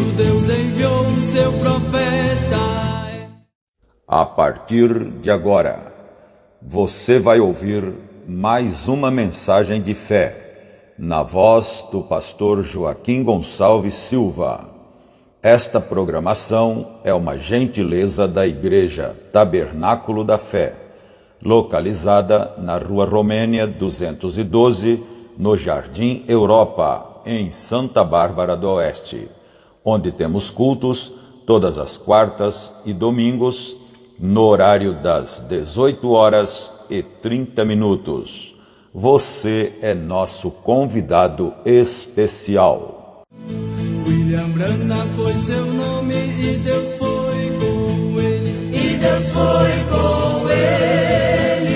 isso Deus enviou o seu profeta. A partir de agora, você vai ouvir mais uma mensagem de fé, na voz do pastor Joaquim Gonçalves Silva. Esta programação é uma gentileza da Igreja Tabernáculo da Fé, localizada na Rua Romênia 212, no Jardim Europa, em Santa Bárbara do Oeste, onde temos cultos todas as quartas e domingos, no horário das 18h30. Você é nosso convidado especial. William Branham foi seu nome e Deus foi com ele. E Deus foi com ele.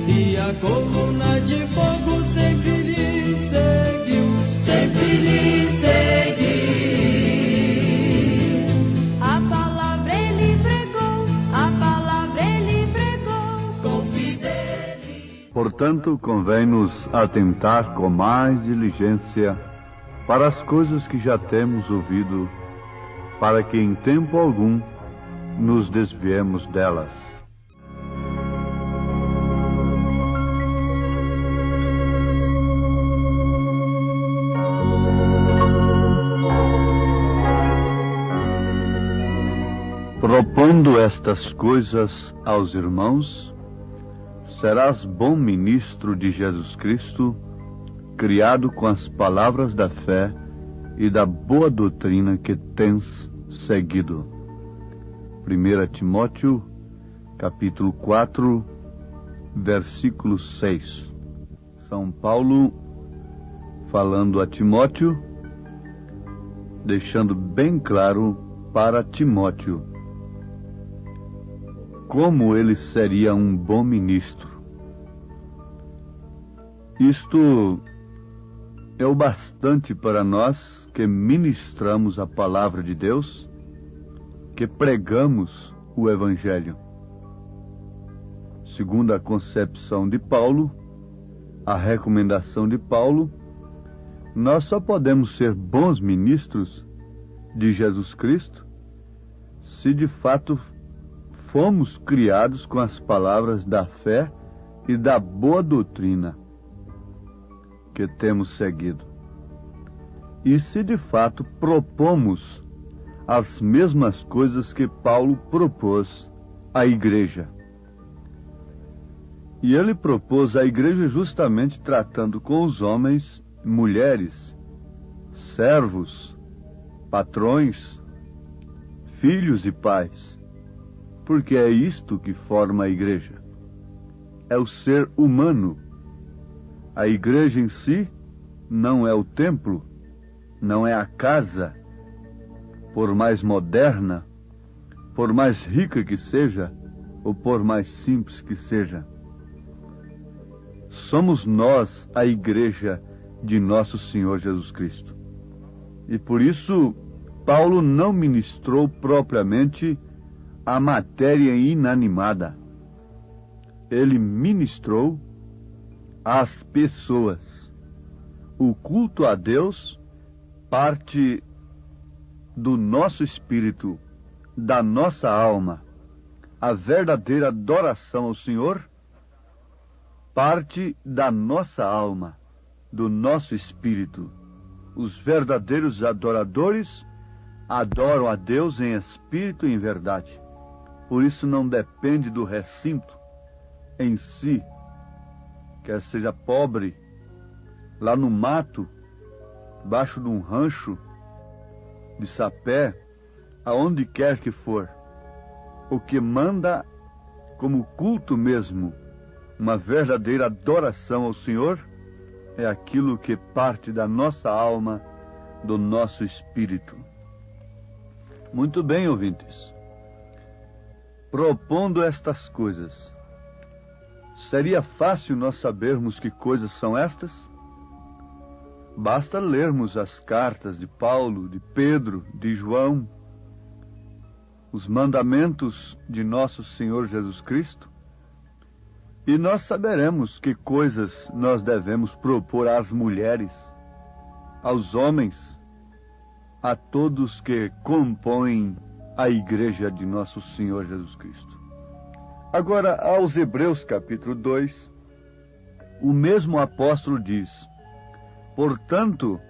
E a coluna de fogo sempre lhe seguiu. Sempre lhe seguiu. A palavra ele pregou, a palavra ele pregou com fidelidade. Portanto, convém-nos atentar com mais diligência para as coisas que já temos ouvido, para que em tempo algum nos desviemos delas. Propondo estas coisas aos irmãos, serás bom ministro de Jesus Cristo, criado com as palavras da fé e da boa doutrina que tens seguido. 1 Timóteo, capítulo 4, versículo 6. São Paulo falando a Timóteo, deixando bem claro para Timóteo como ele seria um bom ministro. Isto é o bastante para nós que ministramos a palavra de Deus, que pregamos o Evangelho. Segundo a concepção de Paulo, a recomendação de Paulo, nós só podemos ser bons ministros de Jesus Cristo se de fato fomos criados com as palavras da fé e da boa doutrina que temos seguido. E se de fato propomos as mesmas coisas que Paulo propôs à igreja. E ele propôs à igreja justamente tratando com os homens, mulheres, servos, patrões, filhos e pais. Porque é isto que forma a igreja. É o ser humano. A igreja em si não é o templo, não é a casa, por mais moderna, por mais rica que seja, ou por mais simples que seja. Somos nós a igreja de nosso Senhor Jesus Cristo. E por isso, Paulo não ministrou propriamente a matéria inanimada. Ele ministrou às pessoas. O culto a Deus parte do nosso espírito, da nossa alma. A verdadeira adoração ao Senhor parte da nossa alma, do nosso espírito. Os verdadeiros adoradores adoram a Deus em espírito e em verdade. Por isso não depende do recinto em si, quer seja pobre, lá no mato, debaixo de um rancho de sapé, aonde quer que for. O que manda como culto mesmo, uma verdadeira adoração ao Senhor, é aquilo que parte da nossa alma, do nosso espírito. Muito bem, ouvintes. Propondo estas coisas, seria fácil nós sabermos que coisas são estas? Basta lermos as cartas de Paulo, de Pedro, de João, os mandamentos de nosso Senhor Jesus Cristo, e nós saberemos que coisas nós devemos propor às mulheres, aos homens, a todos que compõem a Igreja de Nosso Senhor Jesus Cristo. Agora, aos Hebreus capítulo 2, o mesmo apóstolo diz: portanto,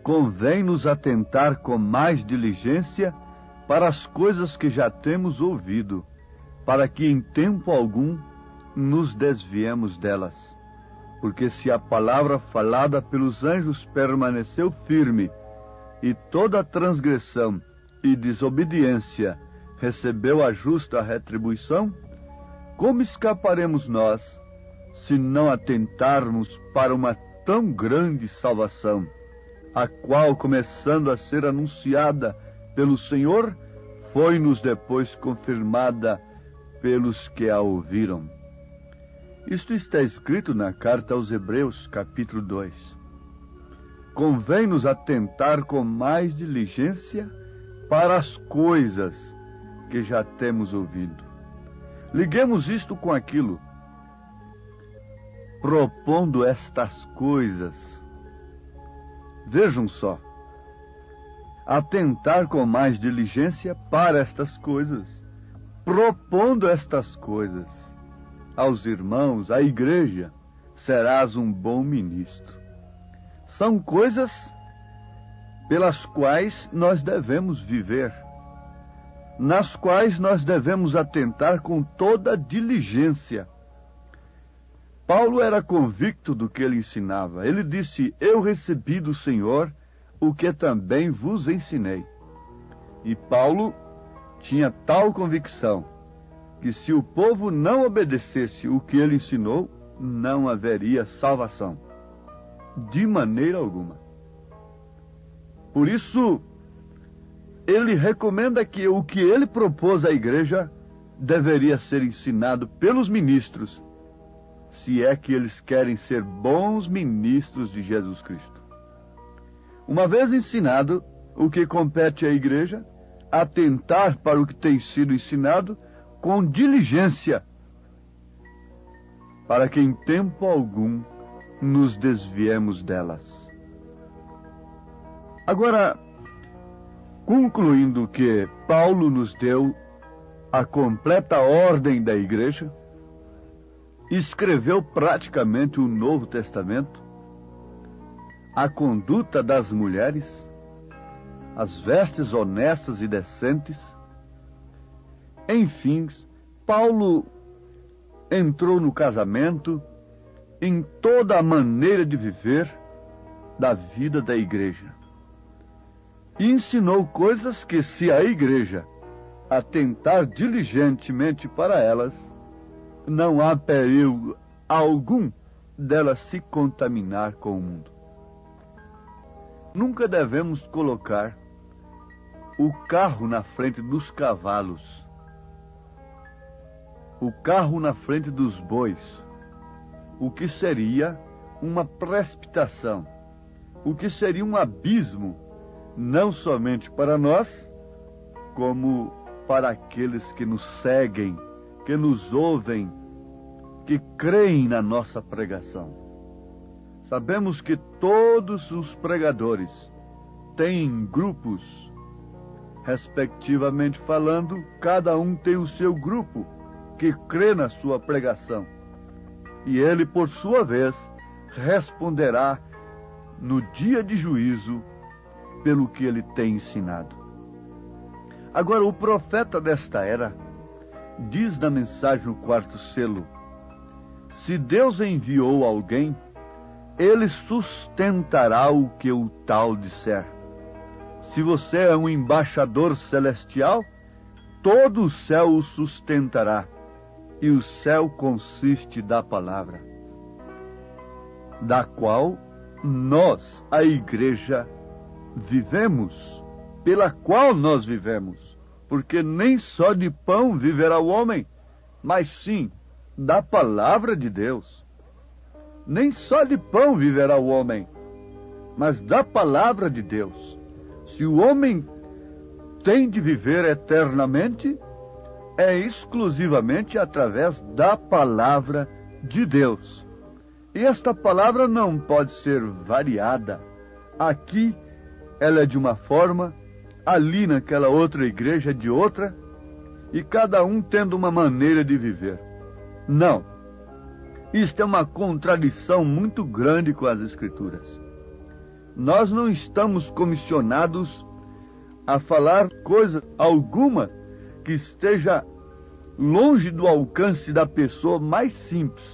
convém-nos atentar com mais diligência para as coisas que já temos ouvido, para que em tempo algum nos desviemos delas. Porque se a palavra falada pelos anjos permaneceu firme, e toda transgressão e desobediência recebeu a justa retribuição, como escaparemos nós, se não atentarmos para uma tão grande salvação, a qual, começando a ser anunciada pelo Senhor, foi-nos depois confirmada pelos que a ouviram? Isto está escrito na carta aos Hebreus, capítulo 2. Convém-nos atentar com mais diligência para as coisas que já temos ouvido. Liguemos isto com aquilo. Propondo estas coisas. Vejam só. Atentar com mais diligência para estas coisas. Propondo estas coisas aos irmãos, à igreja, serás um bom ministro. São coisas pelas quais nós devemos viver, nas quais nós devemos atentar com toda diligência. Paulo era convicto do que ele ensinava. Ele disse: eu recebi do Senhor o que também vos ensinei. E Paulo tinha tal convicção que se o povo não obedecesse o que ele ensinou, não haveria salvação. De maneira alguma. Por isso, ele recomenda que o que ele propôs à igreja deveria ser ensinado pelos ministros, se é que eles querem ser bons ministros de Jesus Cristo. Uma vez ensinado o que compete à igreja, atentar para o que tem sido ensinado com diligência, para que em tempo algum nos desviemos delas. Agora, concluindo que Paulo nos deu a completa ordem da igreja, escreveu praticamente o Novo Testamento, a conduta das mulheres, as vestes honestas e decentes. Enfim, Paulo entrou no casamento, em toda a maneira de viver da vida da igreja. E ensinou coisas que, se a igreja atentar diligentemente para elas, não há perigo algum dela se contaminar com o mundo. Nunca devemos colocar o carro na frente dos cavalos, o carro na frente dos bois, o que seria uma precipitação, o que seria um abismo, não somente para nós, como para aqueles que nos seguem, que nos ouvem, que creem na nossa pregação. Sabemos que todos os pregadores têm grupos, respectivamente falando, cada um tem o seu grupo que crê na sua pregação. E ele, por sua vez, responderá no dia de juízo pelo que ele tem ensinado. Agora, o profeta desta era diz na mensagem no 4º selo: se Deus enviou alguém, ele sustentará o que o tal disser. Se você é um embaixador celestial, todo o céu o sustentará. E o céu consiste da palavra, da qual nós, a igreja, vivemos, pela qual nós vivemos. Porque nem só de pão viverá o homem, mas sim da palavra de Deus. Nem só de pão viverá o homem, mas da palavra de Deus. Se o homem tem de viver eternamente, é exclusivamente através da palavra de Deus. E esta palavra não pode ser variada. Aqui ela é de uma forma, ali naquela outra igreja é de outra, e cada um tendo uma maneira de viver. Não. Isto é uma contradição muito grande com as Escrituras. Nós não estamos comissionados a falar coisa alguma que esteja longe do alcance da pessoa mais simples.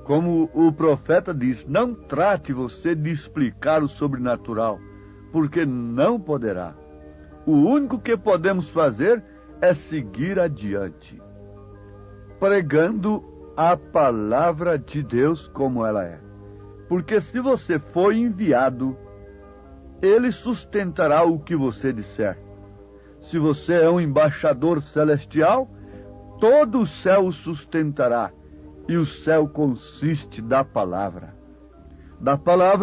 Como o profeta diz, não trate você de explicar o sobrenatural, porque não poderá. O único que podemos fazer é seguir adiante, pregando a palavra de Deus como ela é. Porque se você foi enviado, Ele sustentará o que você disser. Se você é um embaixador celestial, todo o céu o sustentará. E o céu consiste da palavra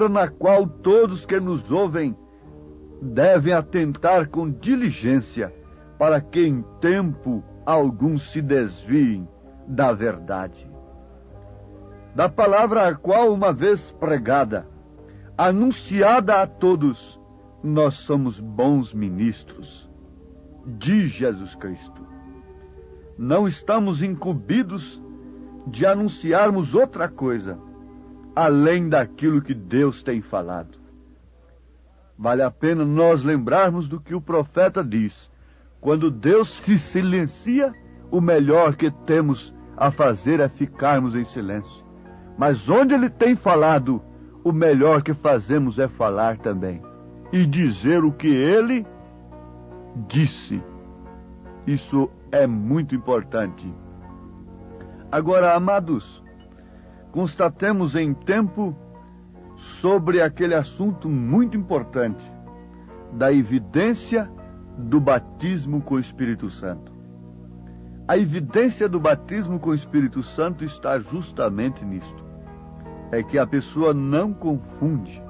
na qual todos que nos ouvem devem atentar com diligência, para que em tempo algum se desviem da verdade. Da palavra a qual, uma vez pregada, anunciada a todos, nós somos bons ministros de Jesus Cristo. Não estamos incumbidos de anunciarmos outra coisa, além daquilo que Deus tem falado. Vale a pena nós lembrarmos do que o profeta diz. Quando Deus se silencia, o melhor que temos a fazer é ficarmos em silêncio. Mas onde Ele tem falado, o melhor que fazemos é falar também. E dizer o que Ele disse. Isso é muito importante. Agora, amados, constatemos em tempo sobre aquele assunto muito importante da evidência do batismo com o Espírito Santo. A evidência do batismo com o Espírito Santo está justamente nisto. É que a pessoa não confunde.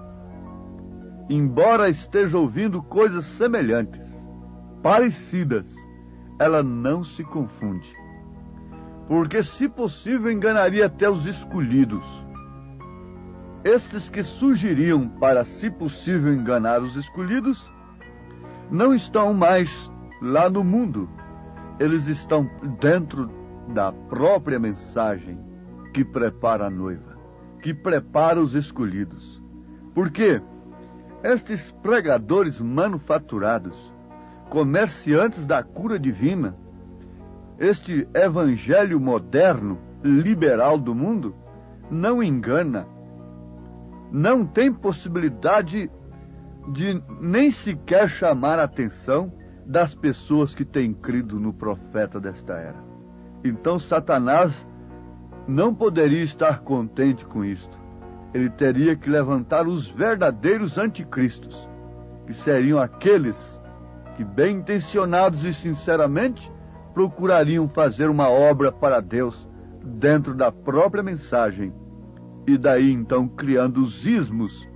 Embora esteja ouvindo coisas semelhantes, parecidas, ela não se confunde. Porque, se possível, enganaria até os escolhidos. Estes que surgiriam para, se possível, enganar os escolhidos, não estão mais lá no mundo. Eles estão dentro da própria mensagem que prepara a noiva, que prepara os escolhidos. Porque estes pregadores manufaturados, comerciantes da cura divina, este evangelho moderno, liberal do mundo, não engana, não tem possibilidade de nem sequer chamar a atenção das pessoas que têm crido no profeta desta era. Então Satanás não poderia estar contente com isto. Ele teria que levantar os verdadeiros anticristos, que seriam aqueles que, bem intencionados e sinceramente, procurariam fazer uma obra para Deus dentro da própria mensagem, e daí então criando os ismos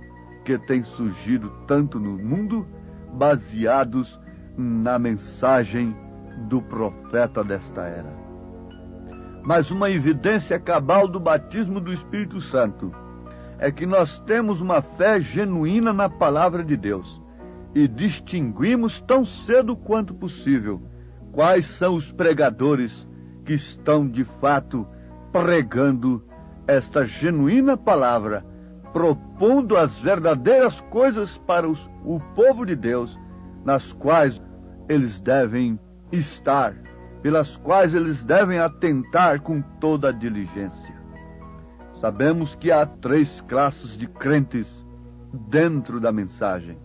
que têm surgido tanto no mundo, baseados na mensagem do profeta desta era. Mas uma evidência cabal do batismo do Espírito Santo é que nós temos uma fé genuína na palavra de Deus e distinguimos tão cedo quanto possível quais são os pregadores que estão de fato pregando esta genuína palavra, propondo as verdadeiras coisas para o povo de Deus, nas quais eles devem estar, pelas quais eles devem atentar com toda a diligência. Sabemos que há 3 classes de crentes dentro da mensagem.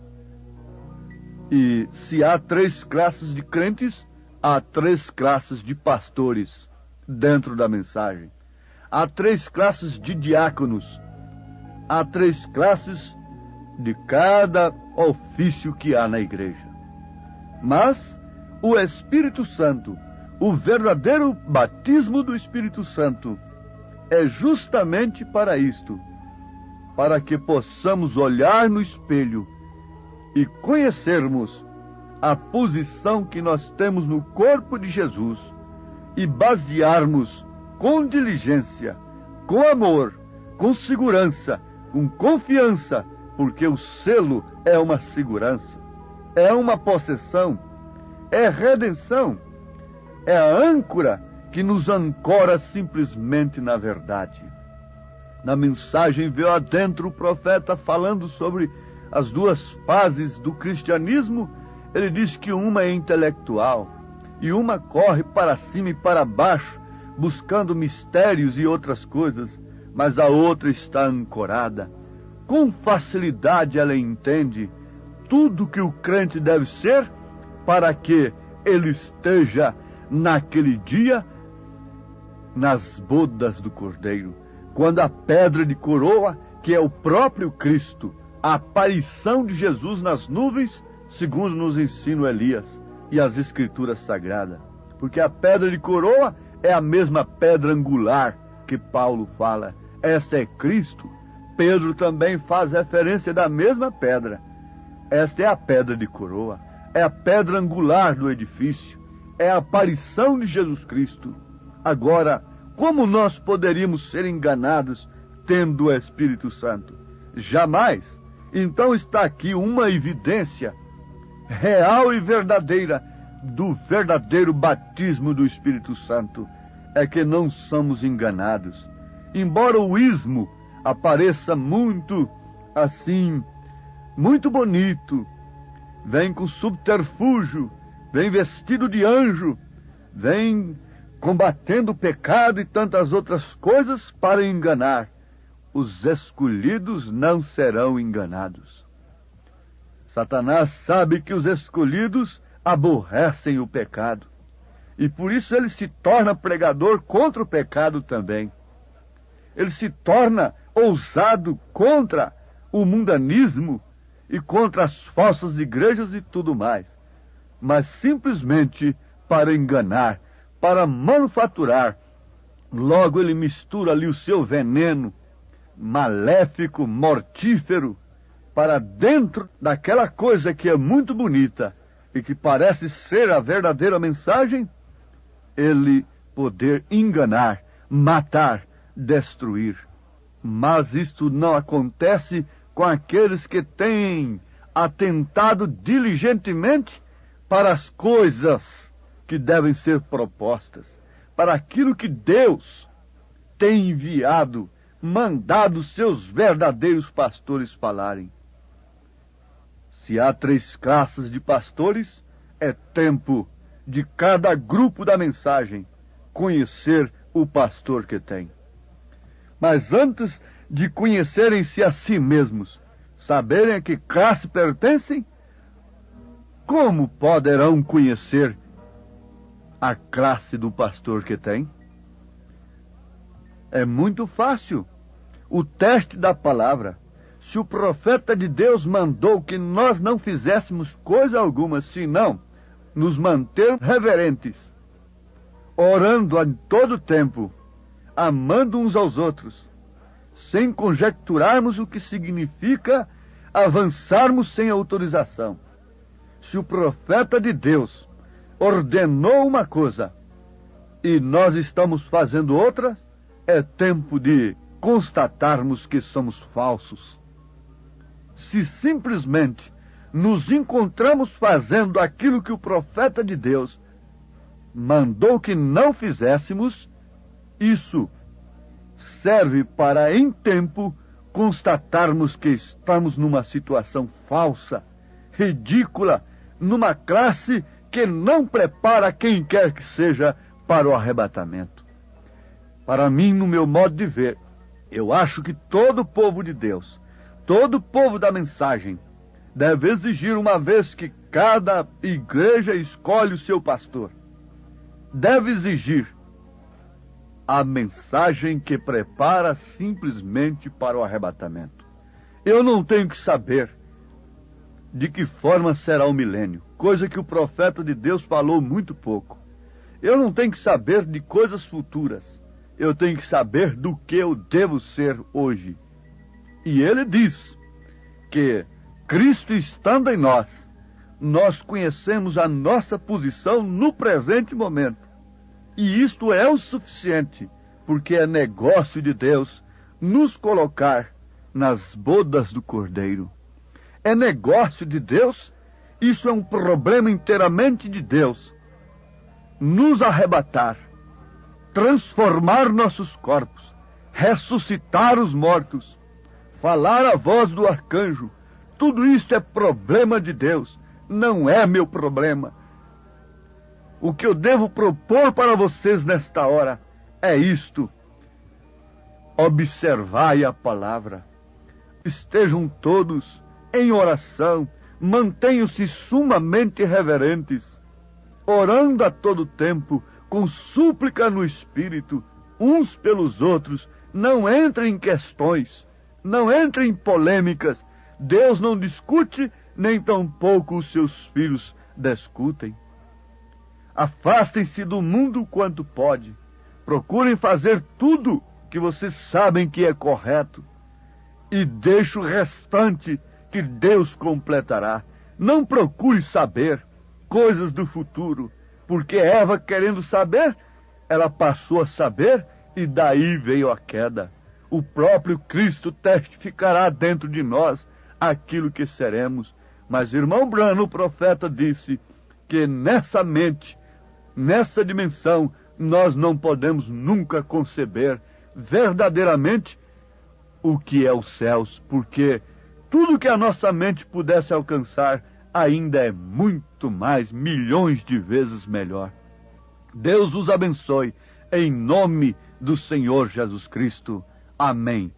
E se há 3 classes de crentes, há 3 classes de pastores dentro da mensagem. Há 3 classes de diáconos. Há 3 classes de cada ofício que há na igreja. Mas o Espírito Santo, o verdadeiro batismo do Espírito Santo, é justamente para isto, para que possamos olhar no espelho e conhecermos a posição que nós temos no corpo de Jesus e basearmos com diligência, com amor, com segurança, com confiança, porque o selo é uma segurança, é uma possessão, é redenção, é a âncora que nos ancora simplesmente na verdade. Na mensagem veio adentro o profeta falando sobre as duas fases do cristianismo. Ele diz que uma é intelectual e uma corre para cima e para baixo, buscando mistérios e outras coisas, mas a outra está ancorada. Com facilidade ela entende tudo que o crente deve ser para que ele esteja naquele dia nas bodas do Cordeiro, quando a pedra de coroa, que é o próprio Cristo, a aparição de Jesus nas nuvens, segundo nos ensina Elias e as Escrituras Sagradas. Porque a pedra de coroa é a mesma pedra angular que Paulo fala. Esta é Cristo. Pedro também faz referência da mesma pedra. Esta é a pedra de coroa, é a pedra angular do edifício, é a aparição de Jesus Cristo. Agora, como nós poderíamos ser enganados tendo o Espírito Santo? Jamais. Então está aqui uma evidência real e verdadeira do verdadeiro batismo do Espírito Santo. É que não somos enganados. Embora o ismo apareça muito assim, muito bonito, vem com subterfúgio, vem vestido de anjo, vem combatendo o pecado e tantas outras coisas para enganar. Os escolhidos não serão enganados. Satanás sabe que os escolhidos aborrecem o pecado, e por isso ele se torna pregador contra o pecado também. Ele se torna ousado contra o mundanismo e contra as falsas igrejas e tudo mais, mas simplesmente para enganar, para manufaturar. Logo ele mistura ali o seu veneno maléfico, mortífero, para dentro daquela coisa que é muito bonita e que parece ser a verdadeira mensagem, ele poder enganar, matar, destruir. Mas isto não acontece com aqueles que têm atentado diligentemente para as coisas que devem ser propostas, para aquilo que Deus tem enviado, mandado seus verdadeiros pastores falarem. Se há 3 classes de pastores, é tempo de cada grupo da mensagem conhecer o pastor que tem. Mas antes de conhecerem-se a si mesmos, saberem a que classe pertencem, como poderão conhecer a classe do pastor que tem? É muito fácil. O teste da palavra. Se o profeta de Deus mandou que nós não fizéssemos coisa alguma, senão nos manter reverentes, orando em todo tempo, amando uns aos outros, sem conjecturarmos o que significa avançarmos sem autorização. Se o profeta de Deus ordenou uma coisa e nós estamos fazendo outra, é tempo de constatarmos que somos falsos. Se simplesmente nos encontramos fazendo aquilo que o profeta de Deus mandou que não fizéssemos, isso serve para, em tempo, constatarmos que estamos numa situação falsa, ridícula, numa classe que não prepara quem quer que seja para o arrebatamento. Para mim, no meu modo de ver, eu acho que todo o povo de Deus, todo o povo da mensagem, deve exigir, uma vez que cada igreja escolhe o seu pastor, deve exigir a mensagem que prepara simplesmente para o arrebatamento. Eu não tenho que saber de que forma será o milênio, coisa que o profeta de Deus falou muito pouco. Eu não tenho que saber de coisas futuras. Eu tenho que saber do que eu devo ser hoje. E ele diz que, Cristo estando em nós, nós conhecemos a nossa posição no presente momento. E isto é o suficiente, porque é negócio de Deus nos colocar nas bodas do Cordeiro. É negócio de Deus? Isso é um problema inteiramente de Deus. Nos arrebatar, transformar nossos corpos, ressuscitar os mortos, falar a voz do arcanjo, tudo isto é problema de Deus, não é meu problema. O que eu devo propor para vocês nesta hora é isto: observai a palavra, estejam todos em oração, mantenham-se sumamente reverentes, orando a todo tempo, com súplica no Espírito, uns pelos outros. Não entrem em questões, não entrem em polêmicas. Deus não discute, nem tampouco os seus filhos discutem. Afastem-se do mundo quanto pode. Procurem fazer tudo que vocês sabem que é correto. E deixe o restante que Deus completará. Não procure saber coisas do futuro, porque Eva, querendo saber, ela passou a saber e daí veio a queda. O próprio Cristo testificará dentro de nós aquilo que seremos. Mas irmão Branham, o profeta, disse que nessa mente, nessa dimensão, nós não podemos nunca conceber verdadeiramente o que é os céus, porque tudo que a nossa mente pudesse alcançar ainda é muito mais, milhões de vezes melhor. Deus os abençoe, em nome do Senhor Jesus Cristo. Amém.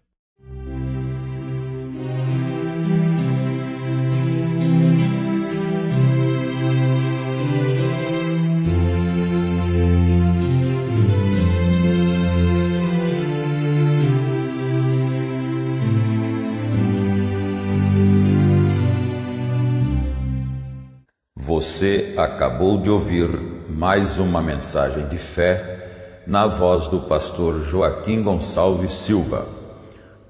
Você acabou de ouvir mais uma mensagem de fé na voz do pastor Joaquim Gonçalves Silva.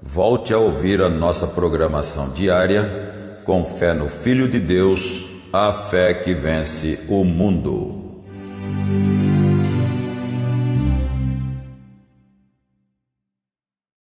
Volte a ouvir a nossa programação diária com fé no Filho de Deus, a fé que vence o mundo.